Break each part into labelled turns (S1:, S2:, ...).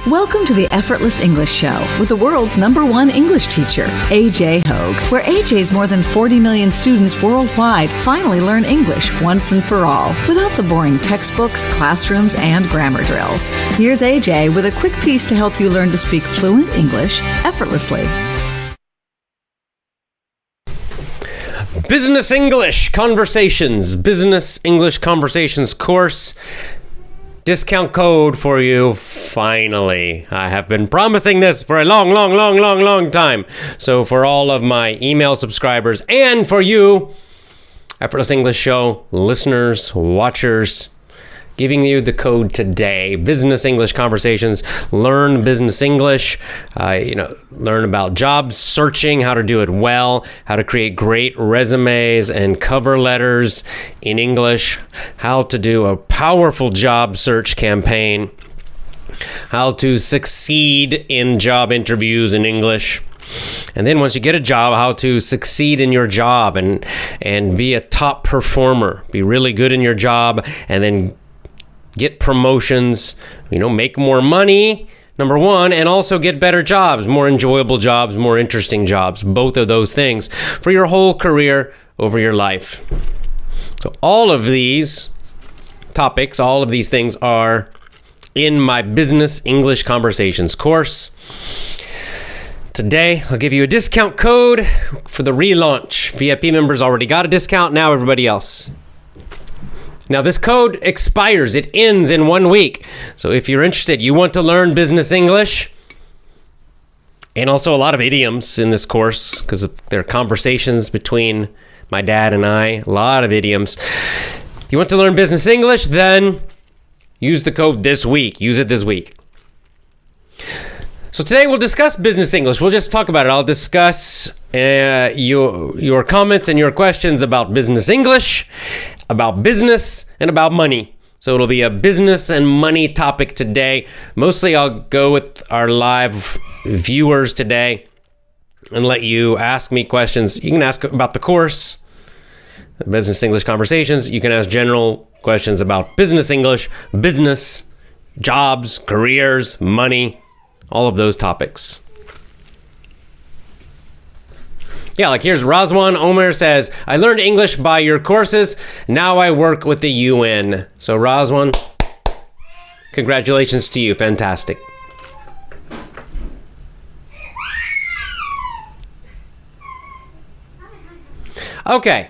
S1: Welcome to the Effortless English Show with the world's #1 English teacher, AJ Hogue, where AJ's more than 40 million students worldwide finally learn English once and for all, without the boring textbooks, classrooms, and grammar drills. Here's AJ with a quick piece to help you learn to speak fluent English effortlessly.
S2: Business English Conversations course. Discount code for you, finally. I have been promising this for a long time. So for all of my email subscribers and for you, Effortless English Show listeners, watchers, giving you the code today. Business English Conversations. Learn business English. Learn about job searching, how to do it well, how to create great resumes and cover letters in English, how to do a powerful job search campaign, how to succeed in job interviews in English. And then once you get a job, how to succeed in your job and be a top performer, be really good in your job, and then get promotions, make more money, number one, and also get better jobs, more enjoyable jobs, more interesting jobs, both of those things for your whole career over your life. So all of these topics, all of these things are in my Business English Conversations course. Today, I'll give you a discount code for the relaunch. VIP members already got a discount, now everybody else. Now, this code expires. It ends in 1 week. So if you're interested, you want to learn business English, and also a lot of idioms in this course, because there are conversations between my dad and I, a lot of idioms. You want to learn business English, then use the code this week. Use it this week. So today we'll discuss business English. We'll just talk about it. I'll discuss your comments and your questions about business English, about business, and about money. So it'll be a business and money topic today. Mostly I'll go with our live viewers today and let you ask me questions. You can ask about the course, Business English Conversations. You can ask general questions about business English, business, jobs, careers, money, all of those topics. Yeah, like here's Razwan Omer says, I learned English by your courses. Now I work with the UN. So Razwan, congratulations to you. Fantastic. Okay.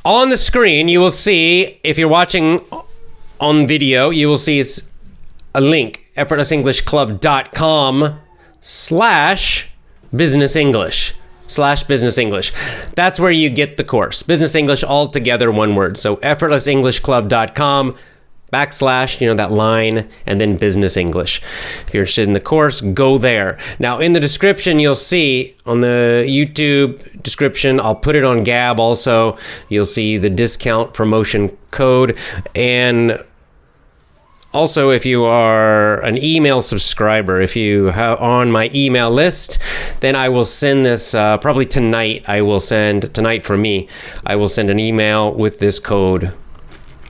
S2: On the screen, you will see, if you're watching on video, you will see a link, effortlessenglish.com/business English. That's where you get the course. Business English all together, one word. So effortlessenglishclub.com / that line, and then business English. If you're interested in the course, go there. Now in the description, you'll see on the YouTube description, I'll put it on Gab also, you'll see the discount promotion code. And also, if you are an email subscriber, if you have on my email list, then I will send this probably tonight. Tonight for me, I will send an email with this code.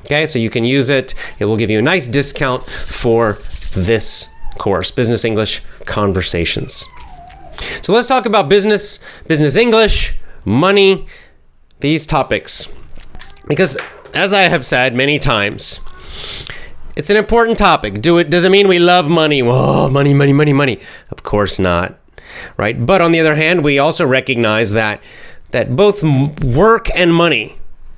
S2: Okay, so you can use it. It will give you a nice discount for this course, Business English Conversations. So let's talk about business English, money, these topics. Because as I have said many times, it's an important topic. Does it mean we love money? Whoa, money. Of course not, right? But on the other hand, we also recognize that both work and money,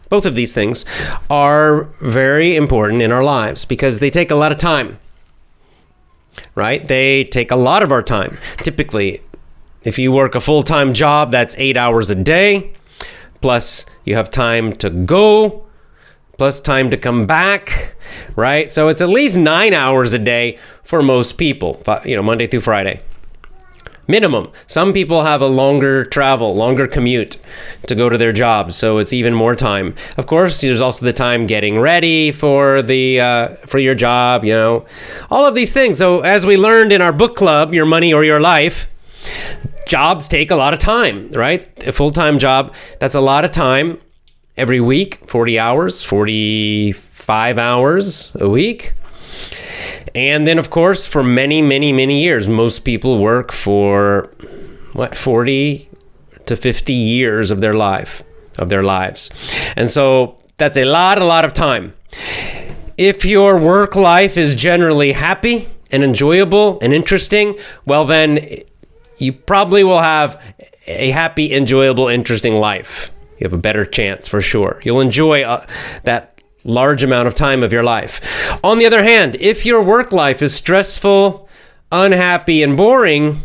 S2: both of these things, are very important in our lives because they take a lot of time, right? They take a lot of our time. Typically, if you work a full-time job, that's 8 hours a day, plus you have time to go, plus time to come back, right? So it's at least 9 hours a day for most people, Monday through Friday. Minimum. Some people have a longer commute to go to their jobs, so it's even more time. Of course, there's also the time getting ready for your job, all of these things. So as we learned in our book club, Your Money or Your Life, jobs take a lot of time, right? A full-time job, that's a lot of time every week, 40 hours, 45 5 hours a week. And then, of course, for many, many, many years, most people work for 40 to 50 years of their lives. And so that's a lot of time. If your work life is generally happy and enjoyable and interesting, well, then you probably will have a happy, enjoyable, interesting life. You have a better chance for sure. You'll enjoy that large amount of time of your life. On the other hand, if your work life is stressful, unhappy, and boring,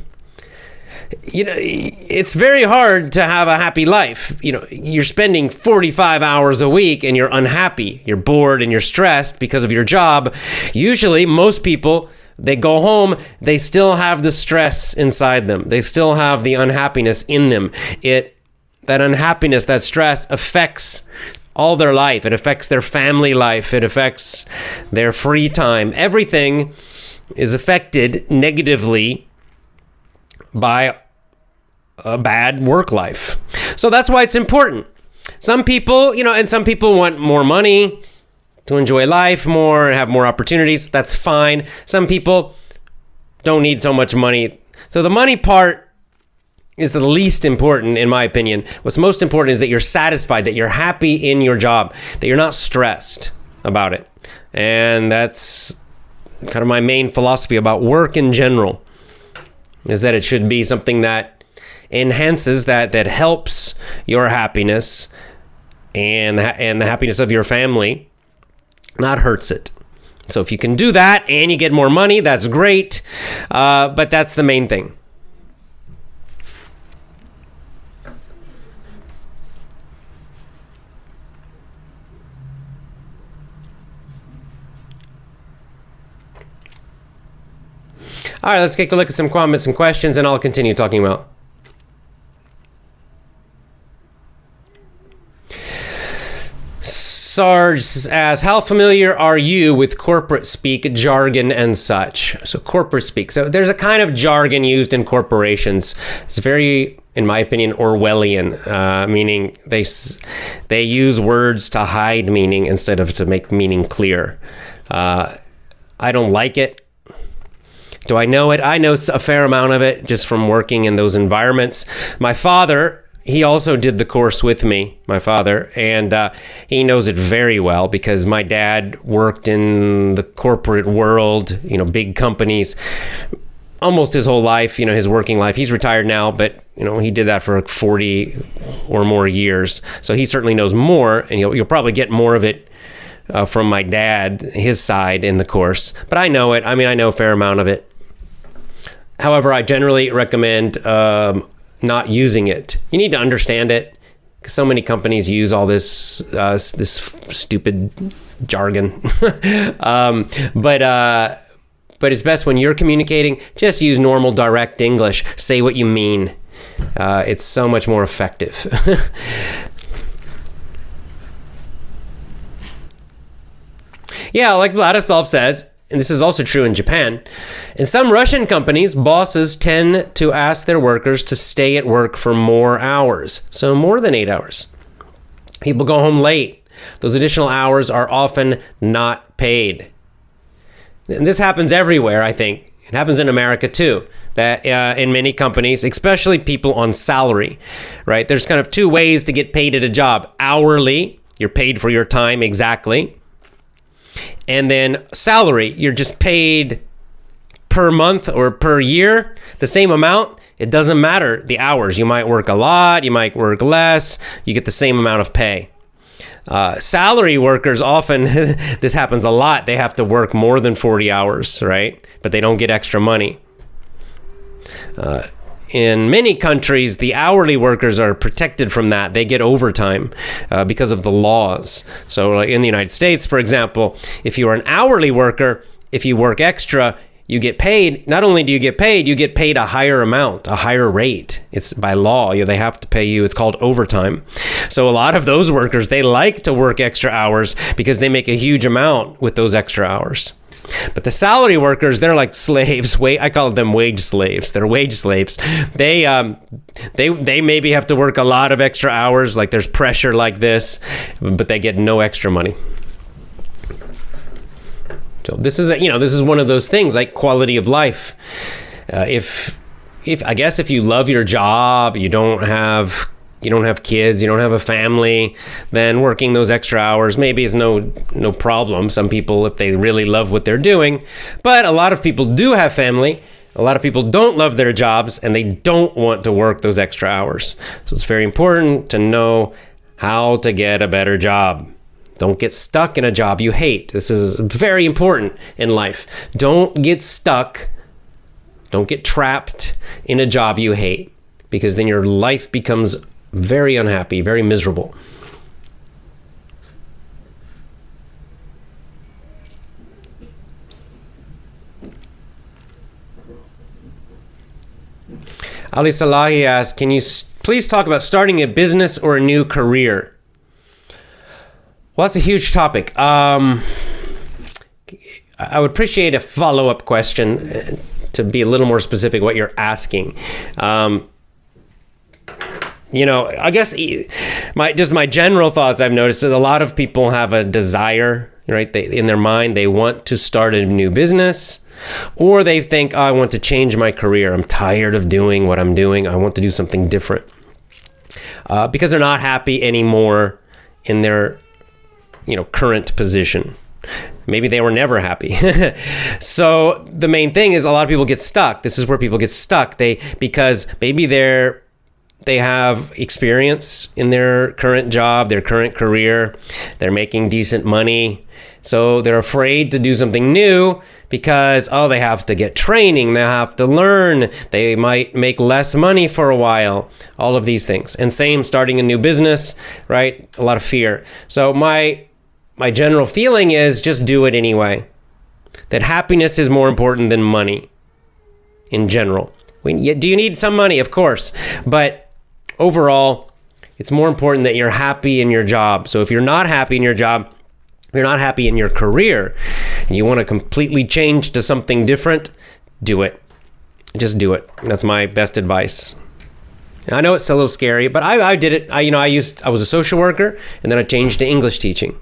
S2: it's very hard to have a happy life. You're spending 45 hours a week and you're unhappy. You're bored and you're stressed because of your job. Usually, most people, they go home, they still have the stress inside them. They still have the unhappiness in them. That unhappiness, that stress affects all their life. It affects their family life. It affects their free time. Everything is affected negatively by a bad work life. So that's why it's important. Some people, and some people want more money to enjoy life more and have more opportunities. That's fine. Some people don't need so much money. So the money part is the least important, in my opinion. What's most important is that you're satisfied, that you're happy in your job, that you're not stressed about it. And that's kind of my main philosophy about work in general, is that it should be something that enhances, that helps your happiness and the happiness of your family, not hurts it. So if you can do that and you get more money, that's great. But that's the main thing. All right, let's take a look at some comments and questions, and I'll continue talking about. Sarge asks, how familiar are you with corporate speak, jargon, and such? So corporate speak. So there's a kind of jargon used in corporations. It's very, in my opinion, Orwellian, meaning they use words to hide meaning instead of to make meaning clear. I don't like it. Do I know it? I know a fair amount of it just from working in those environments. My father, he also did the course with me, and he knows it very well because my dad worked in the corporate world, big companies, almost his whole life, his working life. He's retired now, but, he did that for 40 or more years. So he certainly knows more, and you'll probably get more of it from my dad, his side in the course. But I know it. I know a fair amount of it. However, I generally recommend not using it. You need to understand it, because so many companies use all this stupid jargon. But it's best when you're communicating, just use normal, direct English. Say what you mean. It's so much more effective. Yeah, like Vladislav says, and this is also true in Japan, in some Russian companies, bosses tend to ask their workers to stay at work for more hours, so more than 8 hours. People go home late. Those additional hours are often not paid. And this happens everywhere, I think. It happens in America too, that in many companies, especially people on salary, right? There's kind of two ways to get paid at a job. Hourly, you're paid for your time exactly. And then salary, you're just paid per month or per year, the same amount. It doesn't matter the hours. You might work a lot, you might work less, you get the same amount of pay. Salary workers often, this happens a lot, they have to work more than 40 hours, right? But they don't get extra money. In many countries, the hourly workers are protected from that. They get overtime because of the laws. So like in the United States, for example, if you are an hourly worker, if you work extra, you get paid. Not only do you get paid a higher amount, a higher rate. It's by law. They have to pay you. It's called overtime. So a lot of those workers, they like to work extra hours because they make a huge amount with those extra hours. But the salary workers, they're like slaves. I call them wage slaves. They're wage slaves. They maybe have to work a lot of extra hours, like there's pressure like this, but they get no extra money. So this is one of those things like quality of life. If I guess if you love your job, you don't have kids, you don't have a family, then working those extra hours maybe is no problem. Some people, if they really love what they're doing, but a lot of people do have family. A lot of people don't love their jobs and they don't want to work those extra hours. So it's very important to know how to get a better job. Don't get stuck in a job you hate. This is very important in life. Don't get stuck. Don't get trapped in a job you hate, because then your life becomes very unhappy, very miserable. Ali Salahi asks, can you please talk about starting a business or a new career? Well, that's a huge topic. I would appreciate a follow-up question to be a little more specific what you're asking. I guess my general thoughts I've noticed that a lot of people have a desire, right? In their mind, they want to start a new business, or they think, I want to change my career. I'm tired of doing what I'm doing. I want to do something different. Because they're not happy anymore in their current position. Maybe they were never happy. So the main thing is a lot of people get stuck. This is where people get stuck. Because maybe they have experience in their current job, their current career. They're making decent money. So they're afraid to do something new because, they have to get training. They have to learn. They might make less money for a while. All of these things. And same starting a new business, right? A lot of fear. So my general feeling is just do it anyway. That happiness is more important than money in general. Do you need some money? Of course. But overall, it's more important that you're happy in your job. So if you're not happy in your job, if you're not happy in your career, and you want to completely change to something different, do it. Just do it. That's my best advice. I know it's a little scary, but I did it. I was a social worker, and then I changed to English teaching.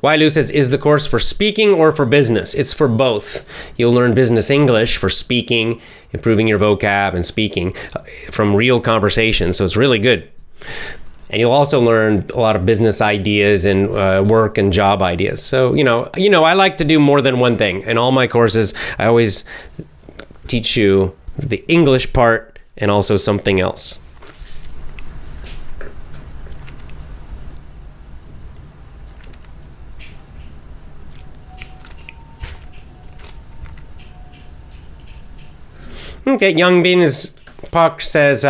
S2: Wailu says, is the course for speaking or for business? It's for both. You'll learn business English for speaking, improving your vocab and speaking from real conversations. So it's really good. And you'll also learn a lot of business ideas and work and job ideas. So, I like to do more than one thing. In all my courses, I always teach you the English part and also something else. Okay, Young Beans Park says,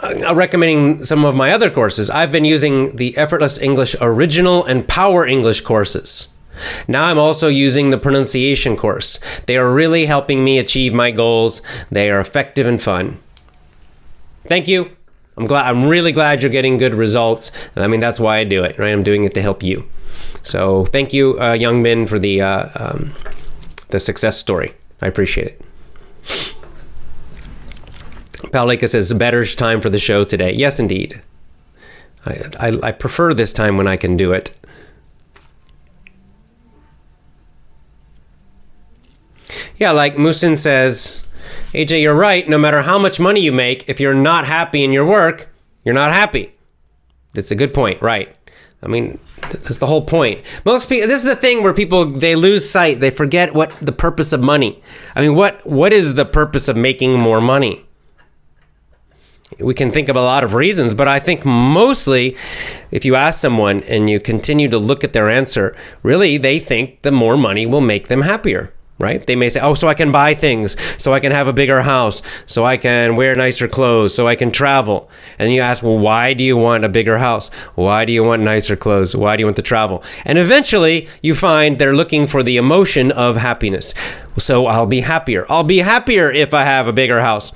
S2: recommending some of my other courses. I've been using the Effortless English Original and Power English courses. Now I'm also using the pronunciation course. They are really helping me achieve my goals. They are effective and fun. Thank you. I'm really glad you're getting good results. I mean, that's why I do it, right? I'm doing it to help you. So thank you, Young Min, for the success story. I appreciate it. Paulika says, better time for the show today. Yes, indeed. I prefer this time when I can do it. Yeah, like Musin says, AJ, you're right. No matter how much money you make, if you're not happy in your work, you're not happy. That's a good point, right? I mean, that's the whole point. Most people, this is the thing where people, they lose sight. They forget what the purpose of money. I mean, what is the purpose of making more money? We can think of a lot of reasons, but I think mostly if you ask someone and you continue to look at their answer, really they think the more money will make them happier. Right? They may say, so I can buy things, so I can have a bigger house, so I can wear nicer clothes, so I can travel. And then you ask, well, why do you want a bigger house? Why do you want nicer clothes? Why do you want to travel? And eventually you find they're looking for the emotion of happiness. So I'll be happier. I'll be happier if I have a bigger house.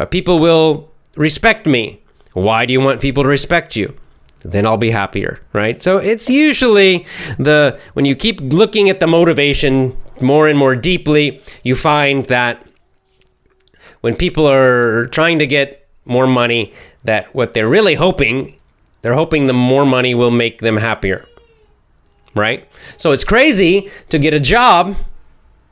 S2: People will respect me. Why do you want people to respect you? Then I'll be happier, right? So it's usually when you keep looking at the motivation more and more deeply, you find that when people are trying to get more money, that what they're really hoping, they're hoping the more money will make them happier, right? So it's crazy to get a job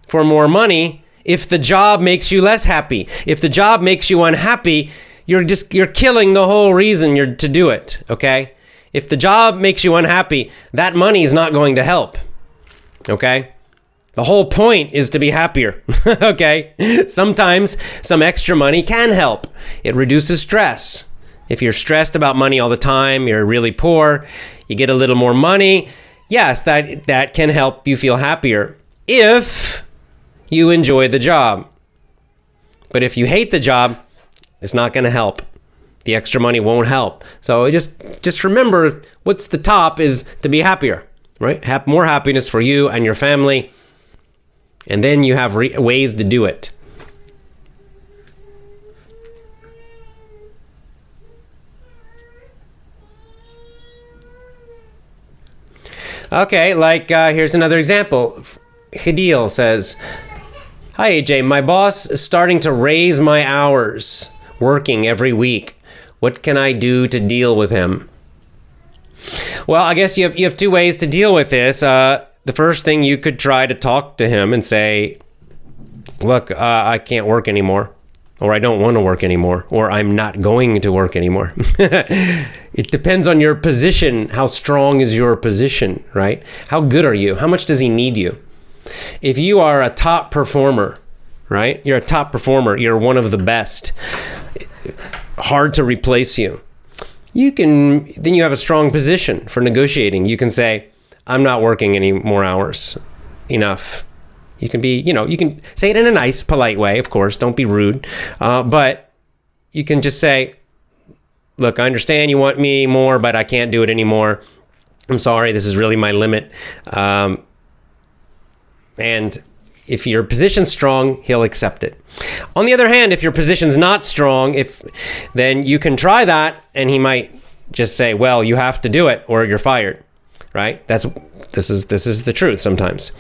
S2: for more money if the job makes you less happy. If the job makes you unhappy, you're killing the whole reason you're to do it, okay? If the job makes you unhappy, that money is not going to help, okay? The whole point is to be happier, okay? Sometimes some extra money can help. It reduces stress. If you're stressed about money all the time, you're really poor, you get a little more money, yes, that can help you feel happier if you enjoy the job. But if you hate the job, it's not going to help. The extra money won't help. So just remember, what's the top is to be happier, right? Have more happiness for you and your family. And then you have ways to do it. Okay, here's another example. Hidil says, "Hi AJ, my boss is starting to raise my hours working every week. What can I do to deal with him?" Well, I guess you have two ways to deal with this. The first thing, you could try to talk to him and say, "Look, I can't work anymore," or "I don't want to work anymore," or "I'm not going to work anymore." It depends on your position. How strong is your position, right? How good are you? How much does he need you? If you are a top performer, right? You're a top performer. You're one of the best. Hard to replace you. Then you have a strong position for negotiating. You can say, "I'm not working any more hours. Enough." You can you can say it in a nice, polite way, of course. Don't be rude. But you can just say, "Look, I understand you want me more, but I can't do it anymore. I'm sorry, this is really my limit." And if your position's strong, he'll accept it. On the other hand, if your position's not strong, then you can try that, and he might just say, "Well, you have to do it, or you're fired." Right? This is the truth sometimes.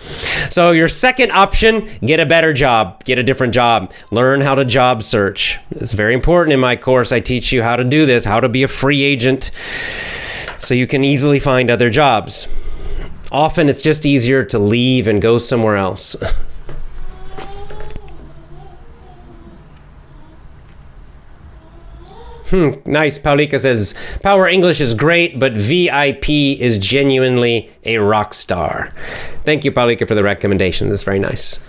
S2: So your second option, get a better job, get a different job, learn how to job search. It's very important. In my course, I teach you how to do this, how to be a free agent, so you can easily find other jobs. Often it's just easier to leave and go somewhere else. Nice. Paulika says, "Power English is great, but VIP is genuinely a rock star." Thank you, Paulika, for the recommendation. That's very nice.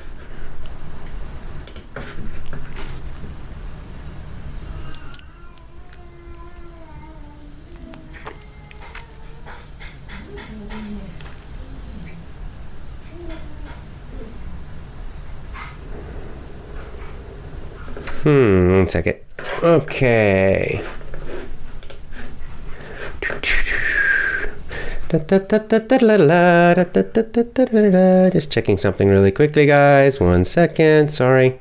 S2: One second. Okay. Just checking something really quickly, guys. 1 second. Sorry.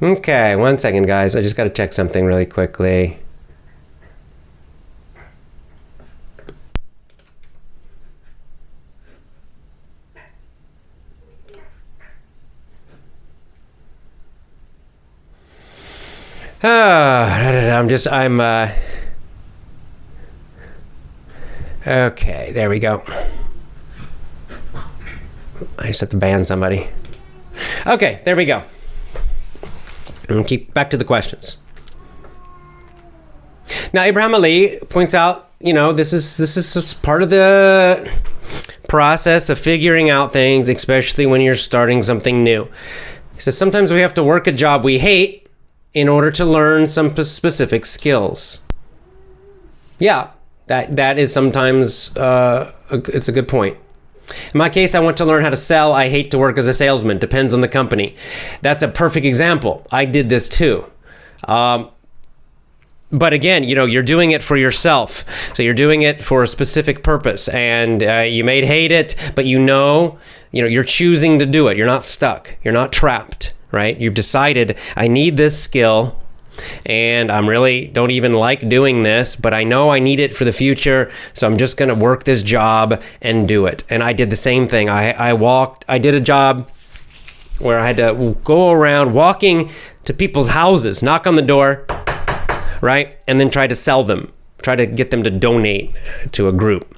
S2: Okay, 1 second, guys. I just got to check something really quickly. Okay, there we go. I just have to ban somebody. Okay, there we go. And keep back to the questions. Now, Abraham Ali points out, this is just part of the process of figuring out things, especially when you're starting something new. He says sometimes we have to work a job we hate in order to learn some specific skills. Yeah, that is sometimes it's a good point. In my case, I want to learn how to sell. I hate to work as a salesman. Depends on the company. That's a perfect example. I did this too. But again, you're doing it for yourself. So you're doing it for a specific purpose. And you may hate it, but you're choosing to do it. You're not stuck. You're not trapped, right? You've decided, I need this skill, and I'm really don't even like doing this, but I know I need it for the future, so I'm just going to work this job and do it. And I did the same thing. I did a job where I had to go around walking to people's houses, knock on the door, right? And then try to sell them, try to get them to donate to a group.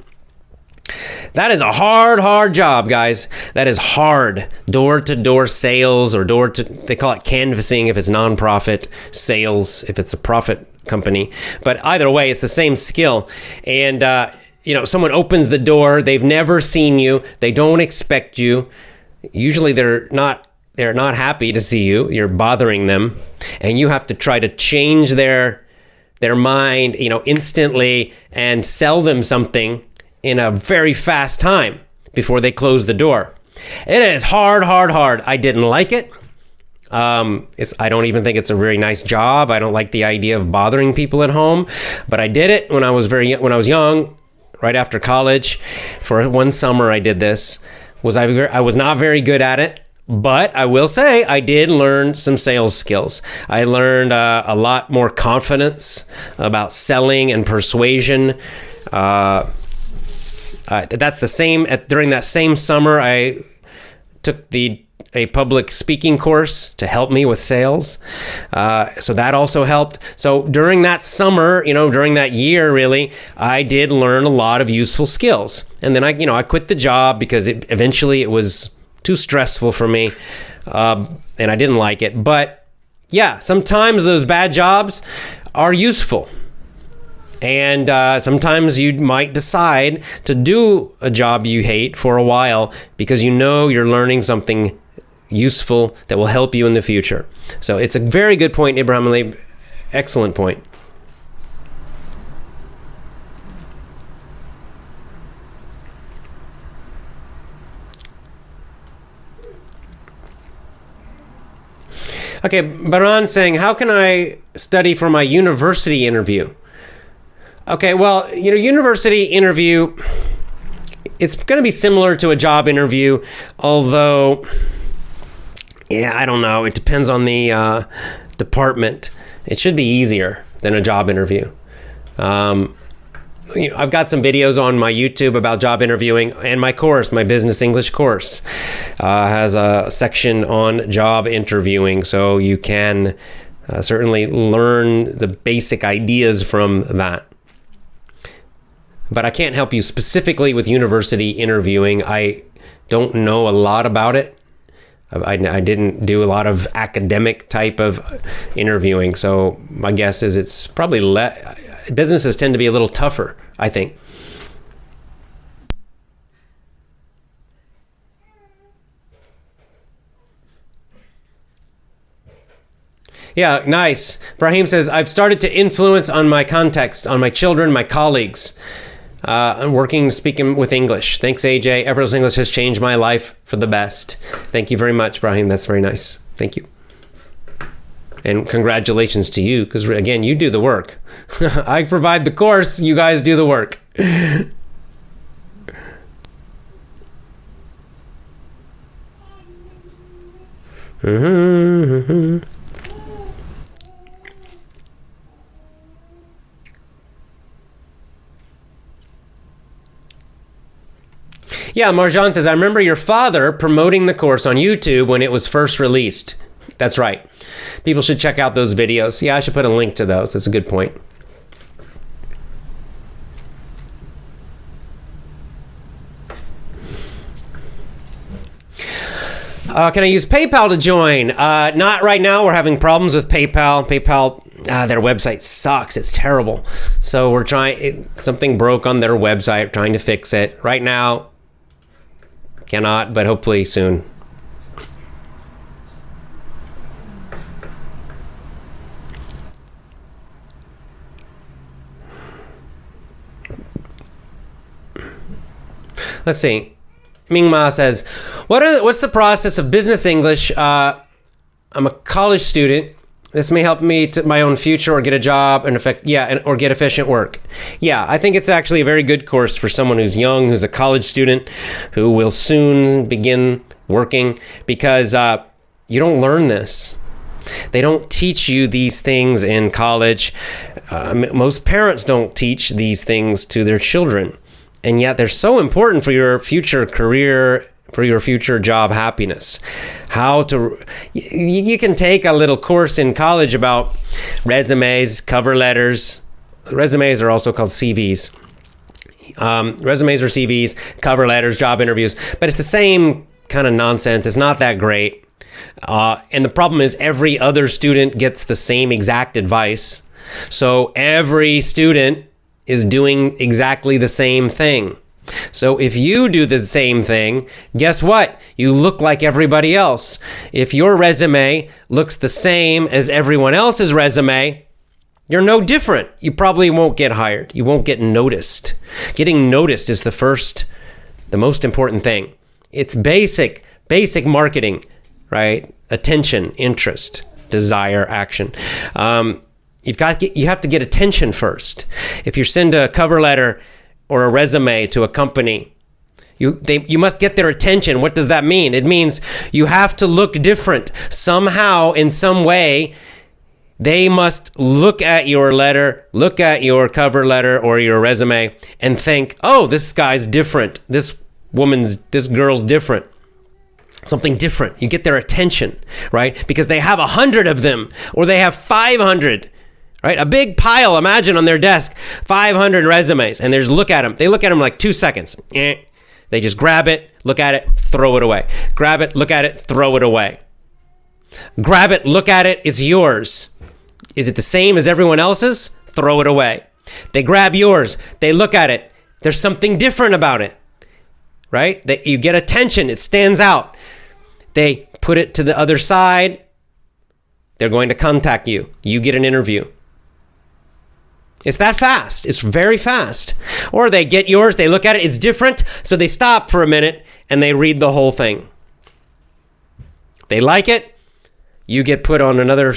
S2: That is a hard job, guys. That is hard. Door-to-door sales, or they call it canvassing if it's nonprofit, sales if it's a profit company. But either way, it's the same skill. And, someone opens the door. They've never seen you. They don't expect you. Usually they're not happy to see you. You're bothering them. And you have to try to change their mind, instantly and sell them something in a very fast time before they close the door. It is hard. I didn't like it. I don't even think it's a very nice job. I don't like the idea of bothering people at home, but I did it when I was young, right after college. For one summer I did this. I was not very good at it, but I will say I did learn some sales skills. I learned a lot more confidence about selling and persuasion. That's the same. During that same summer, I took a public speaking course to help me with sales. So that also helped. So during that summer, during that year, really, I did learn a lot of useful skills. And then I quit the job because eventually it was too stressful for me, and I didn't like it. But yeah, sometimes those bad jobs are useful. And sometimes you might decide to do a job you hate for a while because you're learning something useful that will help you in the future. So it's a very good point, Ibrahim Ali. Excellent point. Okay, Baran saying, how can I study for my university interview? Okay, well, university interview, it's going to be similar to a job interview, although, I don't know. It depends on the department. It should be easier than a job interview. I've got some videos on my YouTube about job interviewing, and my course, my Business English course, has a section on job interviewing, so you can certainly learn the basic ideas from that. But I can't help you specifically with university interviewing. I don't know a lot about it. I didn't do a lot of academic type of interviewing, so my guess is it's probably businesses tend to be a little tougher, I think. Yeah, nice. Brahim says, I've started to influence on my context, on my children, my colleagues. I'm speaking with English. Thanks, AJ. Effortless English has changed my life for the best. Thank you very much, Brahim. That's very nice. Thank you. And congratulations to you, because, again, you do the work. I provide the course. You guys do the work. Yeah, Marjan says, I remember your father promoting the course on YouTube when it was first released. That's right. People should check out those videos. Yeah, I should put a link to those. That's a good point. Can I use PayPal to join? Not right now. We're having problems with PayPal. Their website sucks. It's terrible. So we're something broke on their website, trying to fix it. Right now, cannot, but hopefully soon. Let's see. Ming Ma says, what's the process of business English? I'm a college student. This may help me to my own future or get a job or get efficient work. Yeah, I think it's actually a very good course for someone who's young, who's a college student, who will soon begin working, because You don't learn this. They don't teach you these things in college. Most parents don't teach these things to their children. And yet they're so important for your future career, for your future job happiness. You can take a little course in college about resumes, cover letters. Resumes are also called CVs. Resumes or CVs, cover letters, job interviews. But it's the same kind of nonsense. It's not that great. And the problem is every other student gets the same exact advice. So every student is doing exactly the same thing. So if you do the same thing, guess what? You look like everybody else. If your resume looks the same as everyone else's resume, you're no different. You probably won't get hired. You won't get noticed. Getting noticed is the most important thing. It's basic marketing, right? Attention, interest, desire, action. You have to get attention first. If you send a cover letter or a resume to a company, you must get their attention. What does that mean? It means you have to look different. Somehow, in some way, they must look at your letter, look at your cover letter or your resume and think, oh, this guy's different. This girl's different. Something different. You get their attention, right? Because they have 100 of them or they have 500, right? A big pile, imagine on their desk, 500 resumes, and they just look at them. They look at them like 2 seconds. They just grab it, look at it, throw it away. Grab it, look at it, throw it away. Grab it, look at it, it's yours. Is it the same as everyone else's? Throw it away. They grab yours. They look at it. There's something different about it, right? You get attention. It stands out. They put it to the other side. They're going to contact you. You get an interview. It's that fast. It's very fast. Or they get yours. They look at it. It's different. So they stop for a minute and they read the whole thing. They like it. You get put on another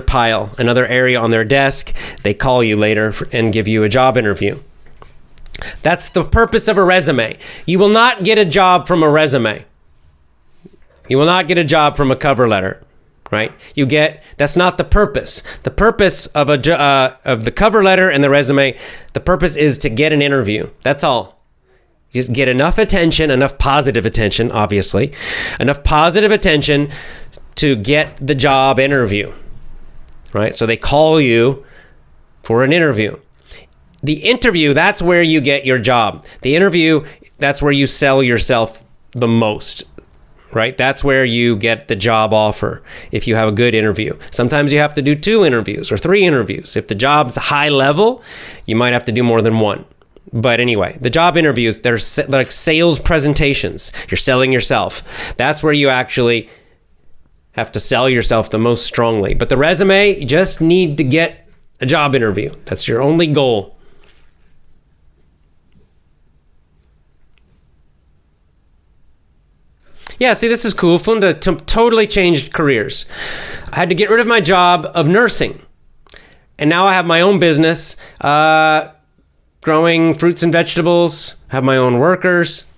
S2: pile, another area on their desk. They call you later and give you a job interview. That's the purpose of a resume. You will not get a job from a resume. You will not get a job from a cover letter, right? That's not the purpose. The purpose of the cover letter and the resume, the purpose is to get an interview. That's all. Just get enough attention, enough positive attention, obviously, enough positive attention to get the job interview, right? So they call you for an interview. The interview, that's where you get your job. The interview, that's where you sell yourself the most, right? That's where you get the job offer if you have a good interview. Sometimes you have to do 2 interviews or 3 interviews. If the job's high level, you might have to do more than 1. But anyway, the job interviews, they're like sales presentations. You're selling yourself. That's where you actually have to sell yourself the most strongly. But the resume, you just need to get a job interview. That's your only goal. Yeah, see, this is cool. Funda totally changed careers. I had to get rid of my job of nursing. And now I have my own business, growing fruits and vegetables, have my own workers.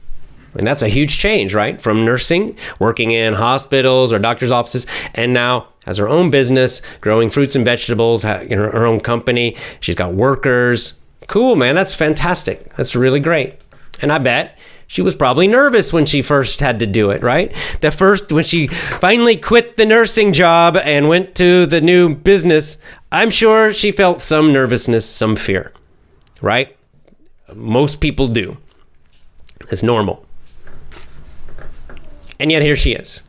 S2: And that's a huge change, right? From nursing, working in hospitals or doctor's offices, and now has her own business, growing fruits and vegetables, her own company. She's got workers. Cool, man. That's fantastic. That's really great. And I bet she was probably nervous when she first had to do it, right? When she finally quit the nursing job and went to the new business, I'm sure she felt some nervousness, some fear, right? Most people do. It's normal. And yet here she is.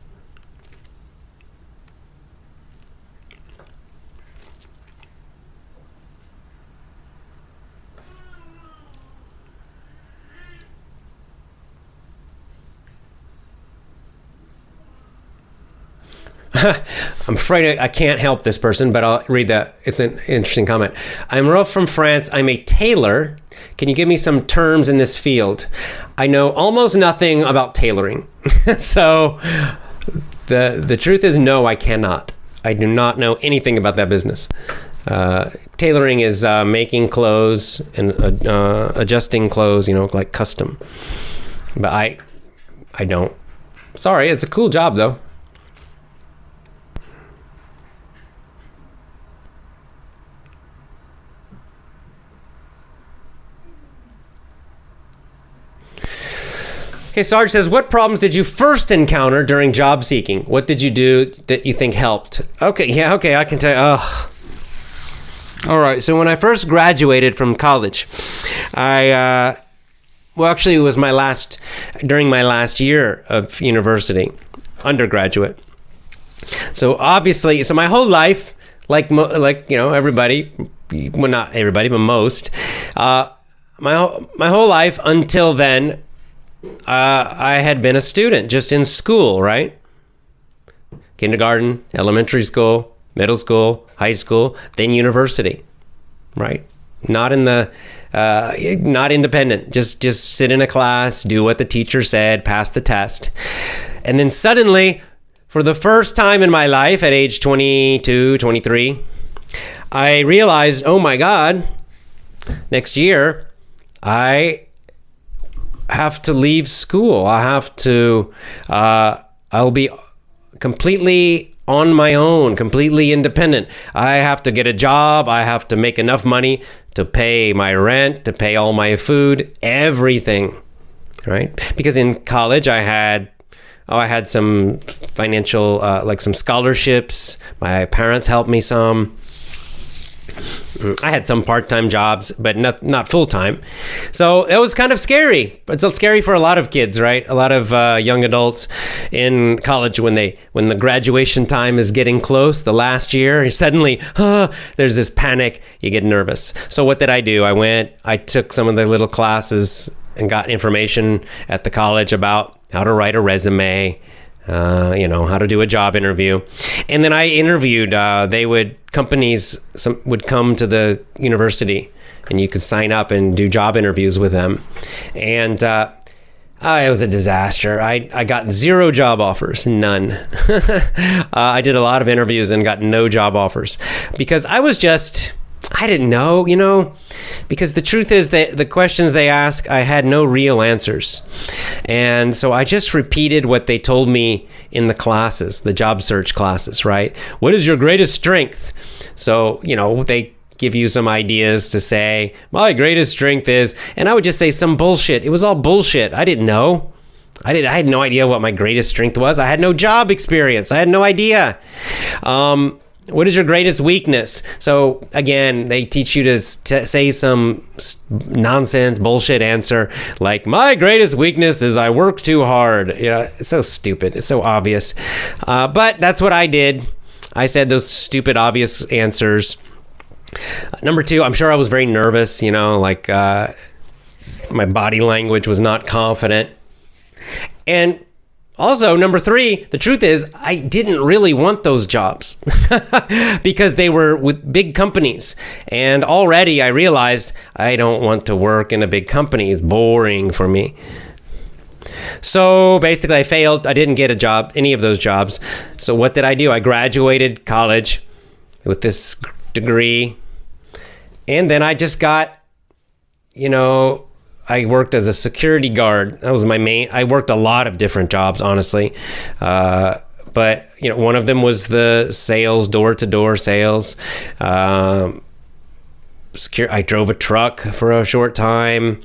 S2: I'm afraid I can't help this person, but I'll read that. It's an interesting comment. I'm Rolf from France. I'm a tailor. Can you give me some terms in this field? I know almost nothing about tailoring. So the truth is, no, I cannot. I do not know anything about that business. Tailoring is making clothes and adjusting clothes, like custom. But I don't. Sorry, it's a cool job though. Okay, Sarge says, what problems did you first encounter during job seeking? What did you do that you think helped? Okay, I can tell you. All right, so when I first graduated from college, it was during my last year of university, undergraduate. So obviously, my whole life, everybody, well, not everybody, but most, my whole life until then, I had been a student just in school, right? Kindergarten, elementary school, middle school, high school, then university, right? Not independent. Just sit in a class, do what the teacher said, pass the test. And then suddenly, for the first time in my life at age 22, 23, I realized, oh my God, next year, I have to leave school. I'll be completely on my own, completely independent. I have to get a job. I have to make enough money to pay my rent, to pay all my food, everything, right? Because in college I had some financial, some scholarships. My parents helped me some. I had some part-time jobs, but not full-time. So it was kind of scary. It's scary for a lot of kids, right? A lot of young adults in college when the graduation time is getting close, the last year, suddenly, there's this panic. You get nervous. So what did I do? I took some of the little classes and got information at the college about how to write a resume, how to do a job interview. And then I interviewed, companies would come to the university and you could sign up and do job interviews with them. And it was a disaster. I got 0 job offers, none. I did a lot of interviews and got no job offers because I didn't know, because the truth is that the questions they ask, I had no real answers. And so I just repeated what they told me in the classes, the job search classes, right? What is your greatest strength? So, they give you some ideas to say, my greatest strength is, and I would just say some bullshit. It was all bullshit. I didn't know. I had no idea what my greatest strength was. I had no job experience. I had no idea. What is your greatest weakness? So again, they teach you to say some nonsense bullshit answer like, my greatest weakness is I work too hard. It's so stupid. It's so obvious. But that's what I did. I said those stupid, obvious answers. Number 2, I'm sure I was very nervous, my body language was not confident. And also, number 3, the truth is I didn't really want those jobs because they were with big companies. And already I realized I don't want to work in a big company. It's boring for me. So basically I failed. I didn't get a job, any of those jobs. So what did I do? I graduated college with this degree. And then I just got, I worked as a security guard. That was my main. I worked a lot of different jobs, honestly. But, one of them was the sales, door-to-door sales. I drove a truck for a short time.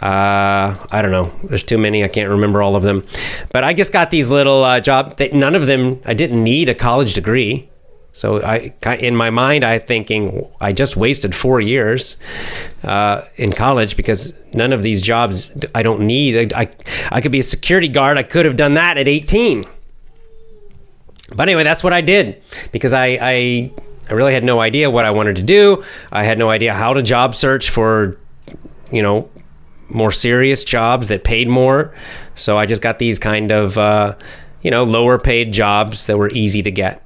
S2: I don't know. There's too many. I can't remember all of them. But I just got these little jobs. None of them, I didn't need a college degree. So in my mind, I'm thinking I just wasted 4 years in college because none of these jobs I don't need. I could be a security guard. I could have done that at 18. But anyway, that's what I did because I really had no idea what I wanted to do. I had no idea how to job search for, more serious jobs that paid more. So I just got these kind of, lower paid jobs that were easy to get.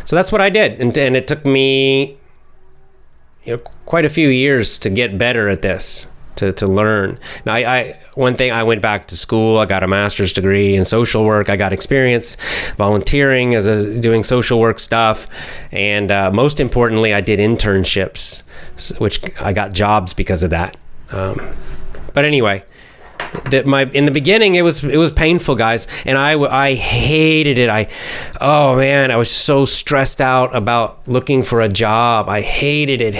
S2: So that's what I did. And it took me quite a few years to get better at this, to learn. Now, one thing, I went back to school. I got a master's degree in social work. I got experience volunteering doing social work stuff. And most importantly, I did internships, which I got jobs because of that. But anyway, in the beginning, it was painful, guys, and I hated it. I was so stressed out about looking for a job. I hated it.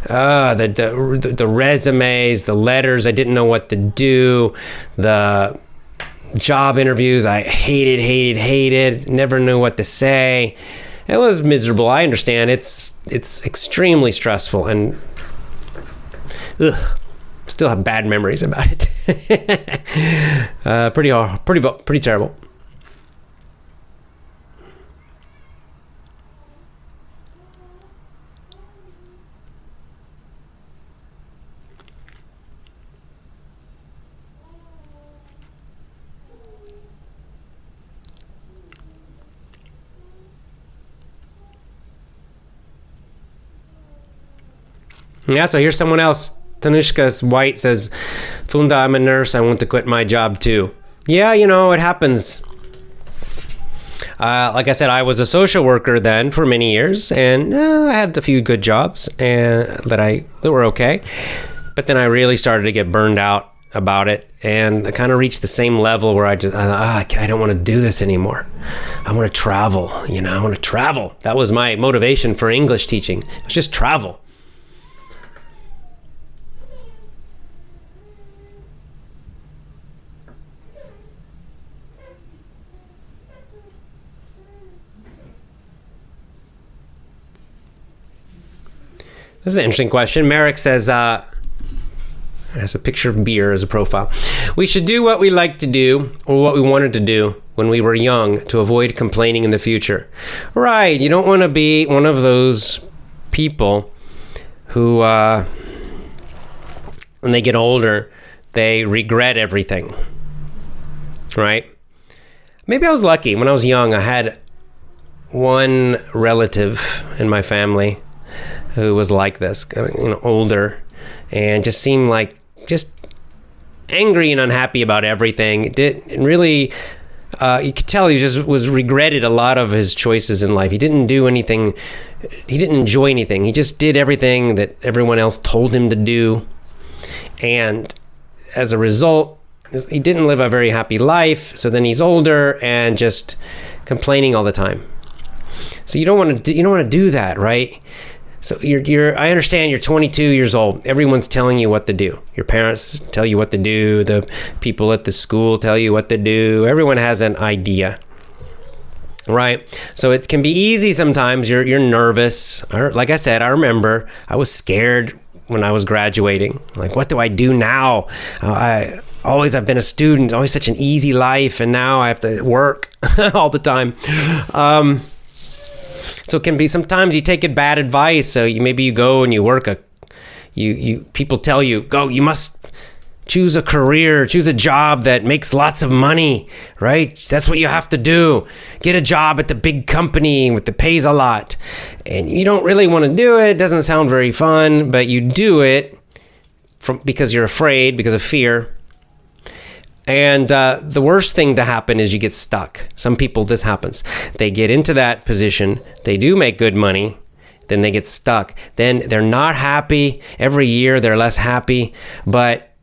S2: the resumes, the letters, I didn't know what to do, the job interviews, I hated, never knew what to say. It was miserable. I understand. It's extremely stressful, and still have bad memories about it. Pretty terrible. Yeah, so here's someone else. Tanushka White says, Funda, I'm a nurse. I want to quit my job too. Yeah, it happens. Like I said, I was a social worker then for many years, and I had a few good jobs and that were okay. But then I really started to get burned out about it, and I kind of reached the same level where I don't want to do this anymore. I want to travel. I want to travel. That was my motivation for English teaching. It was just travel. This is an interesting question. Merrick says, has a picture of beer as a profile. We should do what we like to do or what we wanted to do when we were young to avoid complaining in the future. Right. You don't want to be one of those people who, when they get older, they regret everything. Right? Maybe I was lucky. When I was young, I had one relative in my family who was like this, older, and just seemed like just angry and unhappy about everything. Didn't really, you could tell he just was regretted a lot of his choices in life. He didn't do anything. He didn't enjoy anything. He just did everything that everyone else told him to do. And as a result, he didn't live a very happy life. So then he's older and just complaining all the time. So you don't want to do that, right? So I understand you're 22 years old. Everyone's telling you what to do. Your parents tell you what to do. The people at the school tell you what to do. Everyone has an idea, right? So it can be easy sometimes. You're nervous. Like I said, I remember I was scared when I was graduating. Like, what do I do now? I've been a student, always such an easy life, and now I have to work all the time. So it can be sometimes you take bad advice. So maybe you go and you work people tell you, go, you must choose a career, choose a job that makes lots of money, right? That's what you have to do. Get a job at the big company that pays a lot. And you don't really want to do it. It doesn't sound very fun, but you do it because you're afraid, because of fear. And the worst thing to happen is you get stuck. Some people, this happens. They get into that position. They do make good money. Then they get stuck. Then they're not happy. Every year they're less happy, but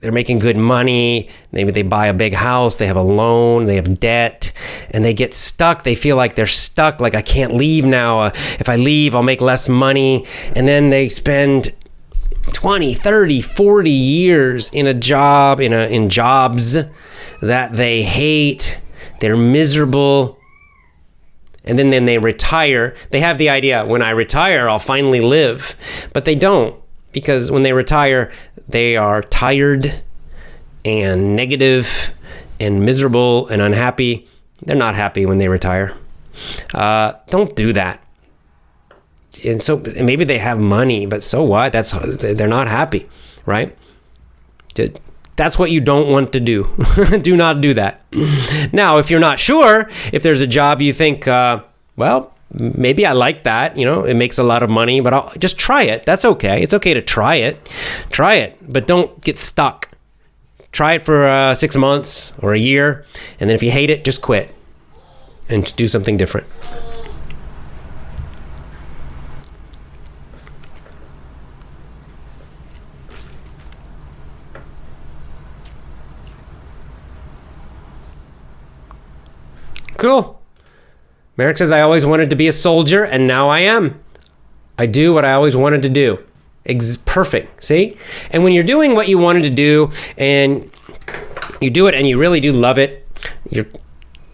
S2: they're making good money. Maybe they buy a big house. They have a loan. They have debt. And they get stuck. They feel like they're stuck. Like, I can't leave now. If I leave, I'll make less money. And then they spend 20, 30, 40 years in a job, in jobs that they hate. They're miserable. And then they retire. They have the idea, when I retire, I'll finally live. But they don't, because when they retire, they are tired and negative and miserable and unhappy. They're not happy when they retire. Don't do that. And so maybe they have money, but so what? They're not happy, right? That's what you don't want to do. Do not do that. Now, if you're not sure, if there's a job you think, well, maybe I like that, it makes a lot of money, but I'll just try it. That's okay. It's okay to try it. Try it, but don't get stuck. Try it for 6 months or a year, and then if you hate it, just quit and do something different. Cool. Merrick says, I always wanted to be a soldier, and now I am. I do what I always wanted to do. Perfect. See? And when you're doing what you wanted to do and you do it and you really do love it,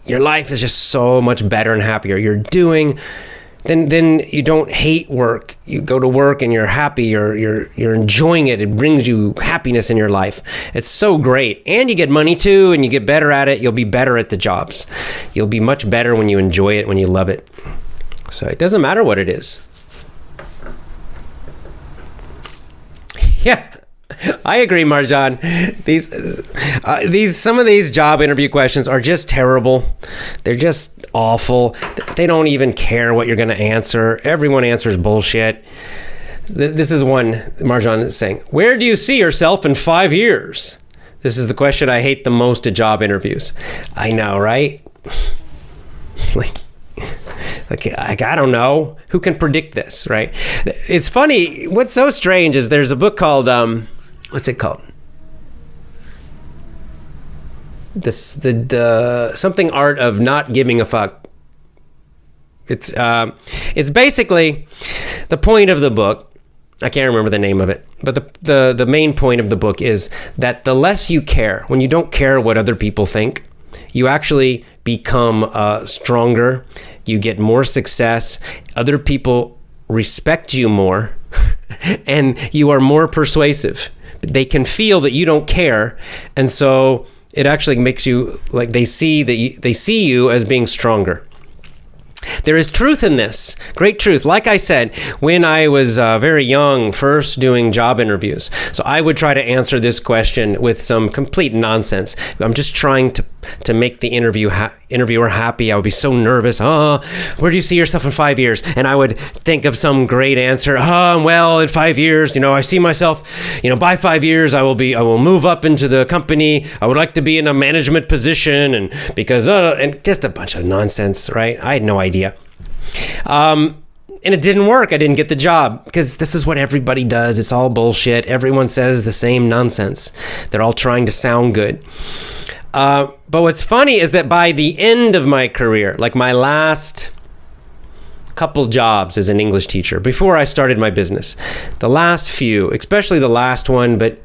S2: your life is just so much better and happier. Then you don't hate work. You go to work and you're happy. You're enjoying it. It brings you happiness in your life. It's so great. And you get money too, and you get better at it. You'll be better at the jobs. You'll be much better when you enjoy it, when you love it. So it doesn't matter what it is. Yeah, I agree, Marjan. Some of these job interview questions are just terrible. They're just awful. They don't even care what you're going to answer. Everyone answers bullshit. This is one Marjan is saying. Where do you see yourself in 5 years? This is the question I hate the most at job interviews. I know, right? I don't know. Who can predict this, right? It's funny. What's so strange is there's a book called, what's it called? The something art of not giving a fuck. It's basically the point of the book. I can't remember the name of it, but the main point of the book is that the less you care, when you don't care what other people think, you actually become stronger. You get more success. Other people respect you more, and you are more persuasive. They can feel that you don't care, and so it actually makes you like they see you as being stronger. There is truth in this, great truth. Like I said, when I was very young, first doing job interviews, so I would try to answer this question with some complete nonsense. I'm just trying to make the interviewer happy. I would be so nervous. Where do you see yourself in 5 years? And I would think of some great answer. Well, in 5 years, I see myself, by 5 years, I will move up into the company. I would like to be in a management position, and because and just a bunch of nonsense, right? I had no idea. And it didn't work. I didn't get the job because this is what everybody does. It's all bullshit. Everyone says the same nonsense. They're all trying to sound good. But what's funny is that by the end of my career, like my last couple jobs as an English teacher, before I started my business, the last few, especially the last one, but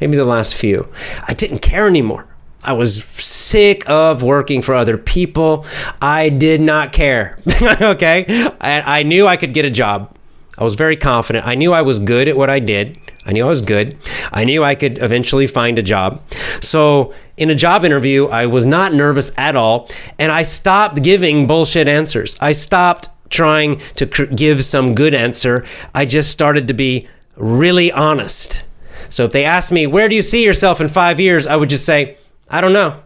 S2: maybe the last few, I didn't care anymore. I was sick of working for other people. I did not care. Okay? I knew I could get a job. I was very confident. I knew I was good at what I did. I knew I was good. I knew I could eventually find a job. So in a job interview, I was not nervous at all. And I stopped giving bullshit answers. I stopped trying to give some good answer. I just started to be really honest. So if they asked me, where do you see yourself in 5 years? I would just say, I don't know.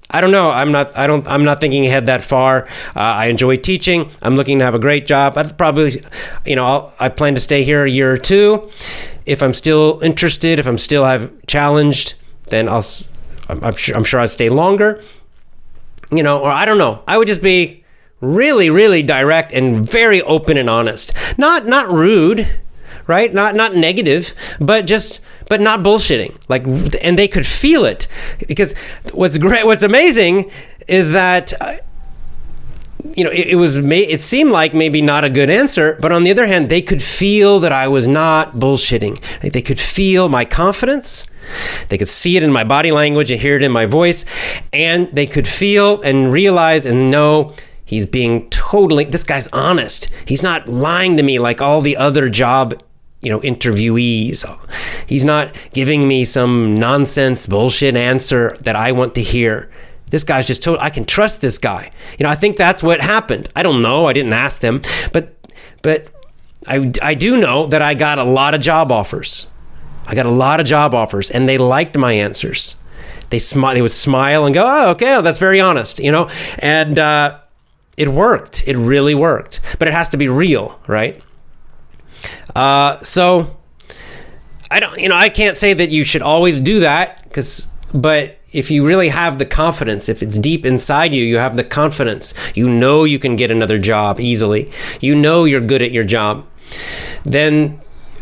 S2: I'm not thinking ahead that far. I enjoy teaching. I'm looking to have a great job. I'd probably, I plan to stay here a year or two. If I'm still interested, if I'm still challenged, then I'm sure I'd stay longer. Or I don't know. I would just be really, really direct and very open and honest. Not rude, right? Not negative, but not bullshitting. And they could feel it, because what's amazing is that it seemed like maybe not a good answer, but on the other hand, they could feel that I was not bullshitting. They could feel my confidence. They could see it in my body language and hear it in my voice, and they could feel and realize and know he's being this guy's honest. He's not lying to me like all the other job interviewees. He's not giving me some nonsense bullshit answer that I want to hear. This guy's just I can trust this guy. I think that's what happened. I don't know. I didn't ask them, but I do know that I got a lot of job offers. And they liked my answers. They would smile and go, "Oh, okay, that's very honest," and it worked. It really worked. But it has to be real, right? So I can't say that you should always do that, but if you really have the confidence, if it's deep inside you have the confidence, you can get another job easily, you're good at your job, then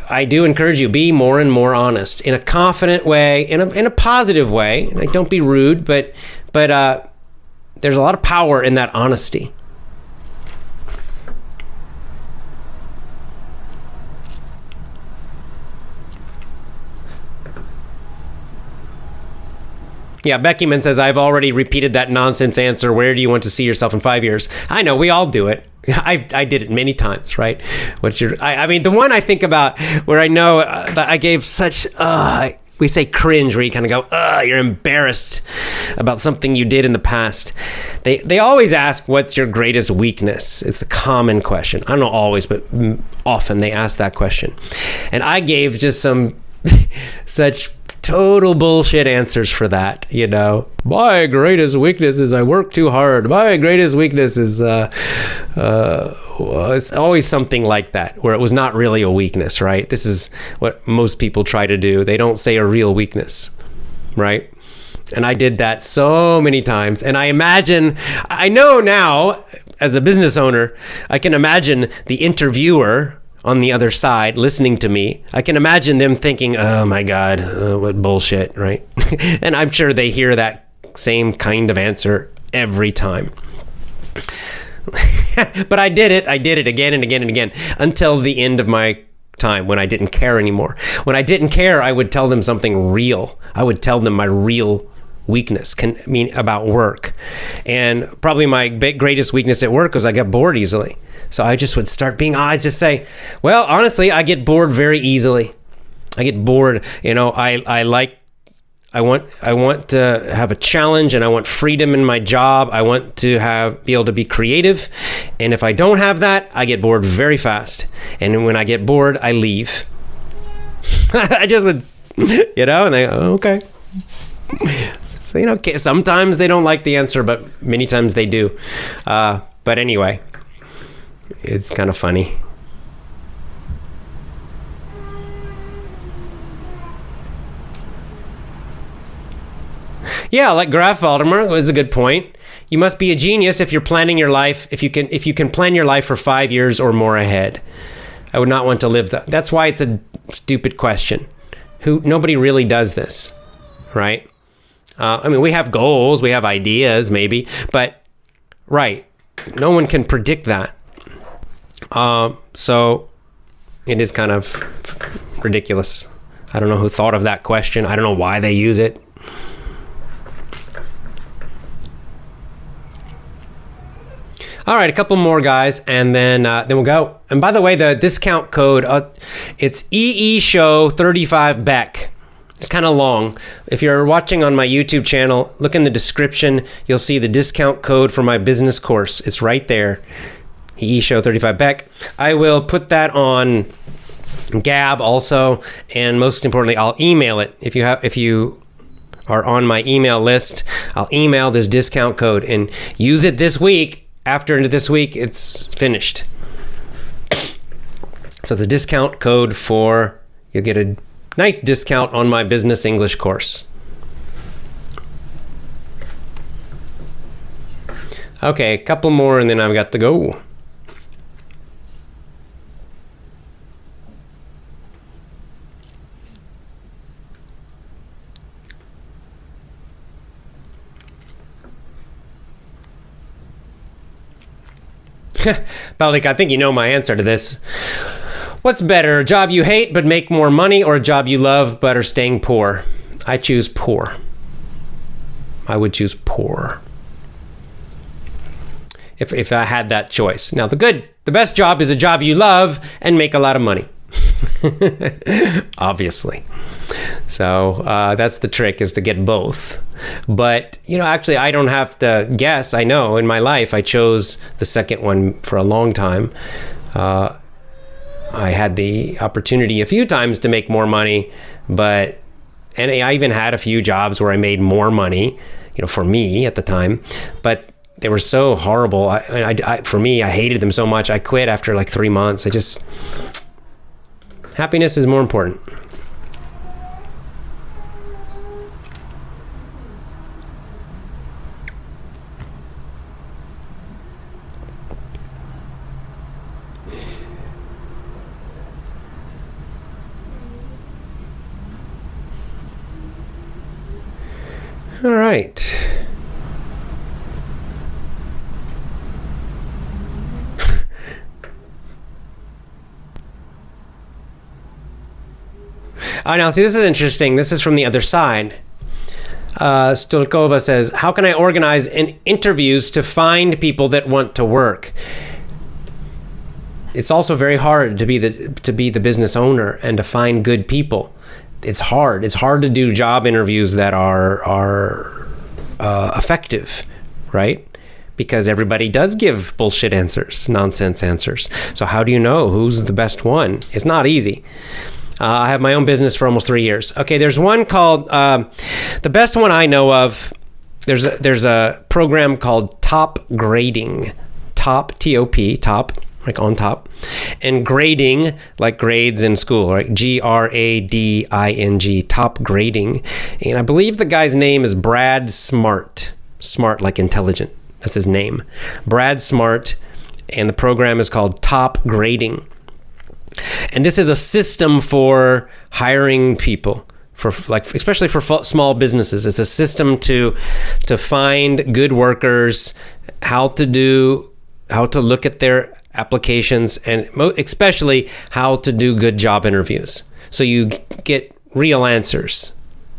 S2: I do encourage you, be more and more honest in a confident way, in a positive way. Like, don't be rude, but there's a lot of power in that honesty. Yeah, Beckyman says, I've already repeated that nonsense answer. Where do you want to see yourself in 5 years? I know, we all do it. I did it many times, right? I mean, the one I think about where I know that I gave such, we say cringe, where you kind of go, you're embarrassed about something you did in the past. They always ask, what's your greatest weakness? It's a common question. I don't know always, but often they ask that question. And I gave just some such total bullshit answers for that, you know. My greatest weakness is I work too hard. My greatest weakness is it's always something like that, where it was not really a weakness, right? This is what most people try to do. They don't say a real weakness, right? And I did that so many times. And I know now, as a business owner, I can imagine the interviewer on the other side listening to me. I can imagine them thinking, oh my God, what bullshit, right? And I'm sure they hear that same kind of answer every time. But I did it again and again and again until the end of my time, when I didn't care anymore. When I didn't care, I would tell them something real. I would tell them my real weakness about work. And probably my greatest weakness at work was I got bored easily. So I just would start I just say, well, honestly, I get bored very easily. I get bored. You know, I want to have a challenge, and I want freedom in my job. I want to be able to be creative. And if I don't have that, I get bored very fast. And when I get bored, I leave. I just would, you know, and they go, okay. So, you know, sometimes they don't like the answer, but many times they do. But anyway, it's kind of funny. Yeah, like Graf Valdemar was a good point. You must be a genius if you're planning your life, if you can plan your life for 5 years or more ahead. I would not want to live that. That's why it's a stupid question. Nobody really does this, right? I mean, we have goals, we have ideas maybe, but right, no one can predict that. So it is kind of ridiculous. I don't know who thought of that question. I don't know why they use it. All right, a couple more, guys, and then we'll go. And by the way, the discount code, it's EEShow35Beck. It's kind of long. If you're watching on my YouTube channel, look in the description. You'll see the discount code for my business course. It's right there. EEShow35Beck. I will put that on Gab also, and most importantly, I'll email it. If you are on my email list, I'll email this discount code and use it this week. After this week, it's finished. So the discount code you'll get a nice discount on my business English course. Okay, a couple more and then I've got to go. Balik, I think you know my answer to this. What's better, a job you hate but make more money, or a job you love but are staying poor? I choose poor. I would choose poor if I had that choice. Now, the best job is a job you love and make a lot of money. Obviously. So that's the trick, is to get both. But, you know, actually, I don't have to guess. I know in my life I chose the second one for a long time. I had the opportunity a few times to make more money, and I even had a few jobs where I made more money, you know, for me at the time, but they were so horrible. For me, I hated them so much. I quit after like 3 months. Happiness is more important. All right. Oh, now see, this is interesting. This is from the other side. Stolkova says, how can I organize interviews to find people that want to work? It's also very hard to be the business owner and to find good people. It's hard. It's hard to do job interviews that are effective, right? Because everybody does give bullshit answers, nonsense answers. So how do you know who's the best one? It's not easy. I have my own business for almost 3 years. Okay, there's one called, the best one I know of, there's a program called Top Grading. Top, T-O-P, top, like on top. And grading, like grades in school, right? Grading, Top Grading. And I believe the guy's name is Brad Smart. Smart, like intelligent. That's his name. Brad Smart. And the program is called Top Grading. And this is a system for hiring people, especially for small businesses. It's a system to find good workers, how to look at their applications, and especially how to do good job interviews. So you get real answers,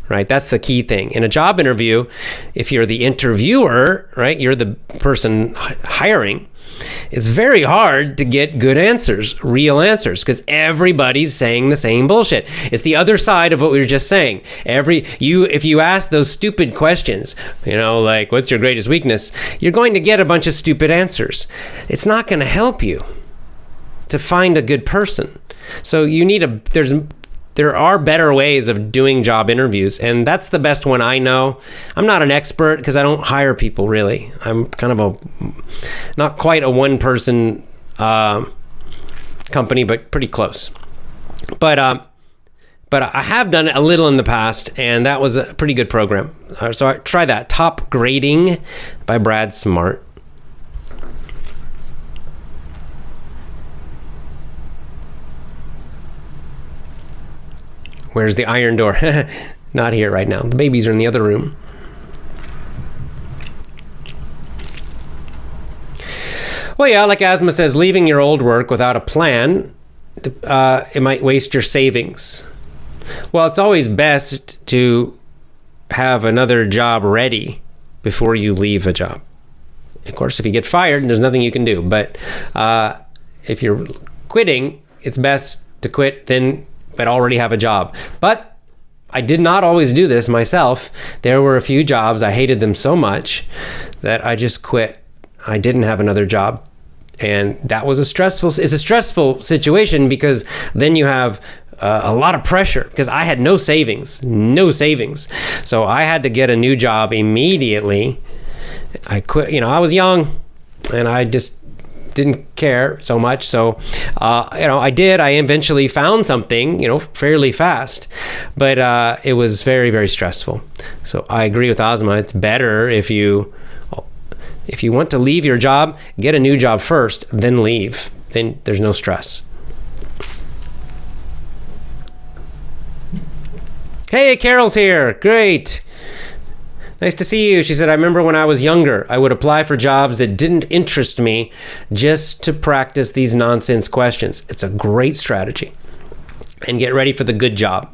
S2: right? That's the key thing. In a job interview, if you're the interviewer, right, you're the person hiring, it's very hard to get good answers, real answers, because everybody's saying the same bullshit. It's the other side of what we were just saying. If you ask those stupid questions, like what's your greatest weakness, you're going to get a bunch of stupid answers. It's not going to help you to find a good person. So you need there are better ways of doing job interviews, and that's the best one I know. I'm not an expert because I don't hire people, really. I'm kind of not quite a one-person company, but pretty close. But I have done a little in the past, and that was a pretty good program. So try that. Top Grading by Brad Smart. Where's the iron door? Not here right now. The babies are in the other room. Well, yeah, like Asma says, leaving your old work without a plan, it might waste your savings. Well, it's always best to have another job ready before you leave a job. Of course, if you get fired, there's nothing you can do. But if you're quitting, it's best to quit but already have a job. But I did not always do this myself. There were a few jobs, I hated them so much that I just quit. I didn't have another job. And that was a stressful situation, because then you have a lot of pressure, because I had no savings. So I had to get a new job immediately. I quit, I was young and I just didn't care so much. So, I did. I eventually found something, fairly fast, but it was very, very stressful. So I agree with Ozma. It's better if you want to leave your job, get a new job first, then leave. Then there's no stress. Hey, Carol's here. Great. Nice to see you. She said, I remember when I was younger, I would apply for jobs that didn't interest me just to practice these nonsense questions. It's a great strategy. And get ready for the good job.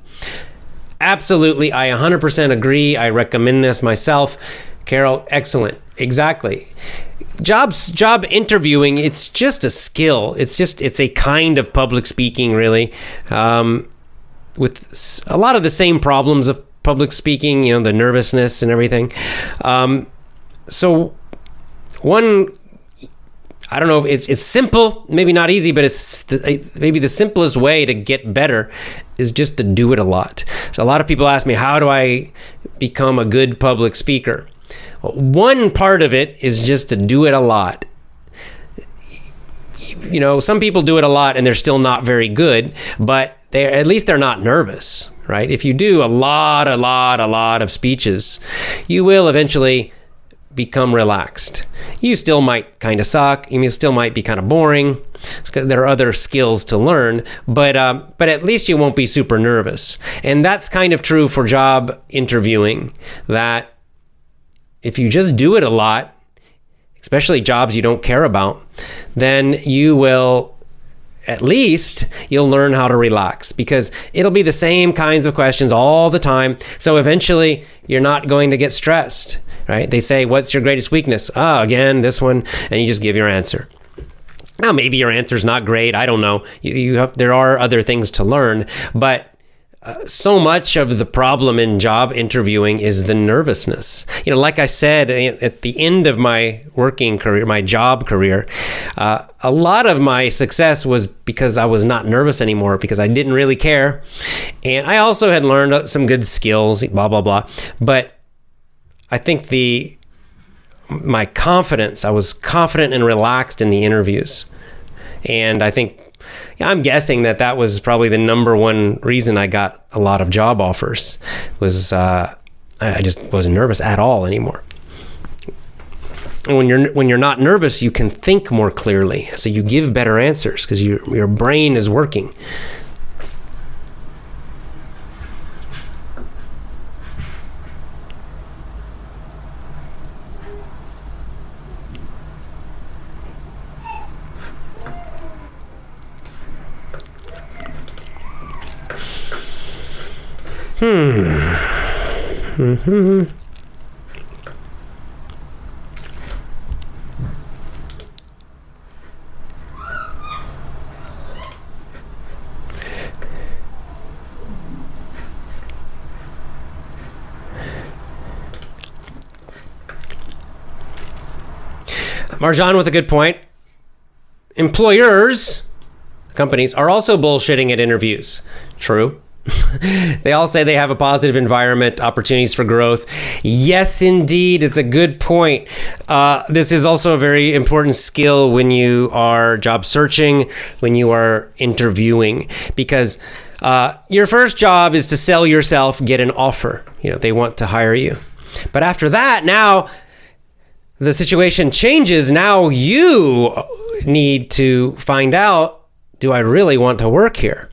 S2: Absolutely. I 100% agree. I recommend this myself. Carol, excellent. Exactly. Job interviewing, it's just a skill. It's a kind of public speaking, really, with a lot of the same problems of public speaking, the nervousness and everything. So one, I don't know if it's simple, maybe not easy, but it's maybe the simplest way to get better is just to do it a lot. So a lot of people ask me, how do I become a good public speaker? Well, one part of it is just to do it a lot. Some people do it a lot and they're still not very good, but at least they're not nervous, right? If you do a lot of speeches, you will eventually become relaxed. You still might kind of suck. You still might be kind of boring. There are other skills to learn, but at least you won't be super nervous. And that's kind of true for job interviewing, that if you just do it a lot, especially jobs you don't care about, then you will at least you'll learn how to relax, because it'll be the same kinds of questions all the time. So eventually you're not going to get stressed, right? They say, what's your greatest weakness? Again, this one, and you just give your answer. Now, maybe your answer's not great. I don't know. There are other things to learn, but so much of the problem in job interviewing is the nervousness. Like I said, at the end of my working career, my job career, a lot of my success was because I was not nervous anymore, because I didn't really care. And I also had learned some good skills, blah, blah, blah. But I think my confidence, I was confident and relaxed in the interviews. And I think, I'm guessing that was probably the number one reason I got a lot of job offers, was I just wasn't nervous at all anymore. And when you're not nervous, you can think more clearly, so you give better answers because your brain is working. Marjan with a good point. Employers, companies, are also bullshitting at interviews. True. They all say they have a positive environment, opportunities for growth. Yes, indeed. It's a good point. This is also a very important skill when you are job searching, when you are interviewing, because your first job is to sell yourself, get an offer. They want to hire you. But after that, now the situation changes. Now you need to find out, do I really want to work here?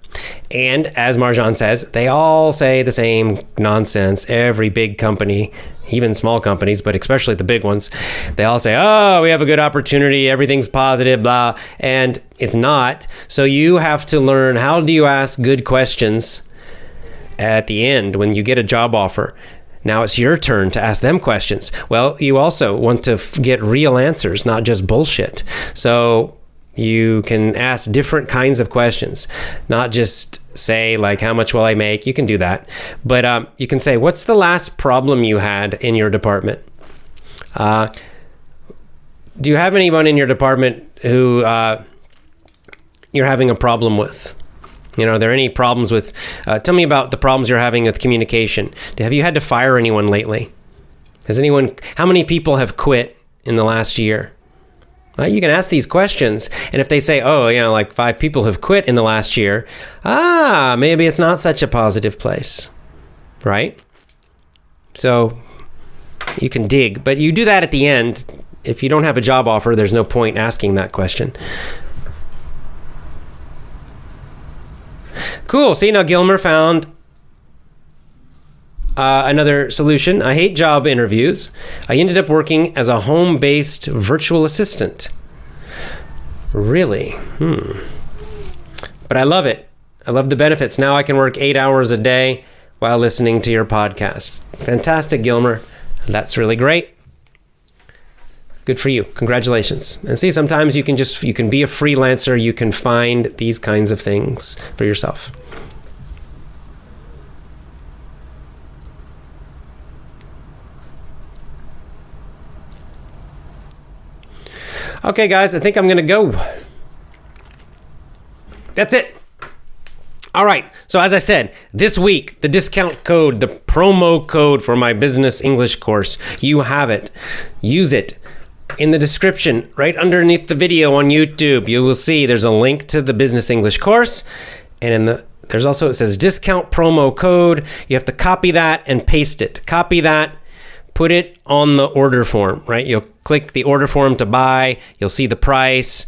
S2: And as Marjan says, they all say the same nonsense. Every big company, even small companies, but especially the big ones, they all say, oh, we have a good opportunity, everything's positive, blah, and it's not. So you have to learn, how do you ask good questions at the end when you get a job offer? Now it's your turn to ask them questions. Well, you also want to get real answers, not just bullshit. So you can ask different kinds of questions, not just say like, how much will I make? You can do that. But you can say, what's the last problem you had in your department? Do you have anyone in your department who you're having a problem with? Are there any problems with, tell me about the problems you're having with communication. Have you had to fire anyone lately? How many people have quit in the last year? You can ask these questions, and if they say, like 5 people have quit in the last year, maybe it's not such a positive place, right? So you can dig, but you do that at the end. If you don't have a job offer, there's no point asking that question. Cool. See, now Gilmer found another solution. I hate job interviews. I ended up working as a home-based virtual assistant. Really? But I love it. I love the benefits. Now I can work 8 hours a day while listening to your podcast. Fantastic, Gilmer. That's really great. Good for you. Congratulations. And see, sometimes you can be a freelancer. You can find these kinds of things for yourself. Okay, guys, I think I'm going to go. That's it. All right. So as I said, this week, the discount code, the promo code for my business English course, you have it. Use it. In the description, right underneath the video on YouTube, you will see there's a link to the business English course. And there's also, it says discount promo code. You have to copy that and paste it. Copy that. Put it on the order form, right? You'll click the order form to buy. You'll see the price.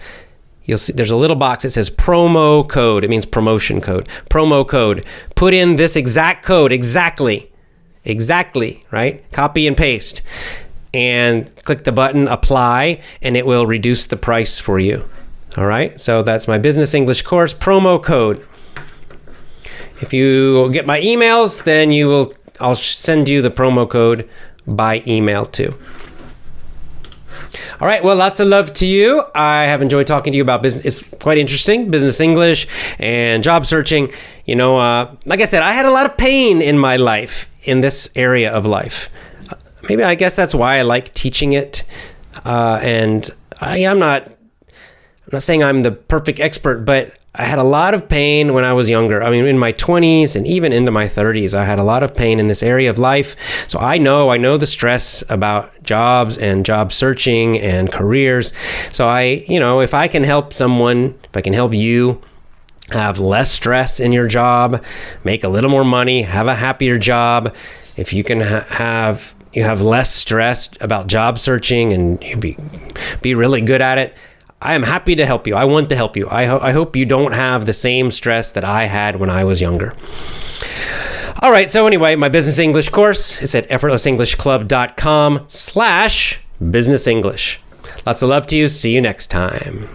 S2: You'll see there's a little box that says promo code. It means promotion code. Promo code. Put in this exact code exactly, right? Copy and paste. And click the button apply, and it will reduce the price for you. All right, so that's my business English course promo code. If you get my emails, then I'll send you the promo code by email too. All right, well, lots of love to you. I have enjoyed talking to you about business. It's quite interesting, business English and job searching. Like I said, I had a lot of pain in my life, in this area of life. I guess that's why I like teaching it. And I'm not saying I'm the perfect expert, but I had a lot of pain when I was younger. I mean, in my 20s and even into my 30s, I had a lot of pain in this area of life. So I know the stress about jobs and job searching and careers. So if I can help someone, if I can help you have less stress in your job, make a little more money, have a happier job, if you can you have less stress about job searching and you be really good at it, I am happy to help you. I want to help you. I hope you don't have the same stress that I had when I was younger. All right, so anyway, my business English course is at effortlessenglishclub.com/businessenglish. Lots of love to you. See you next time.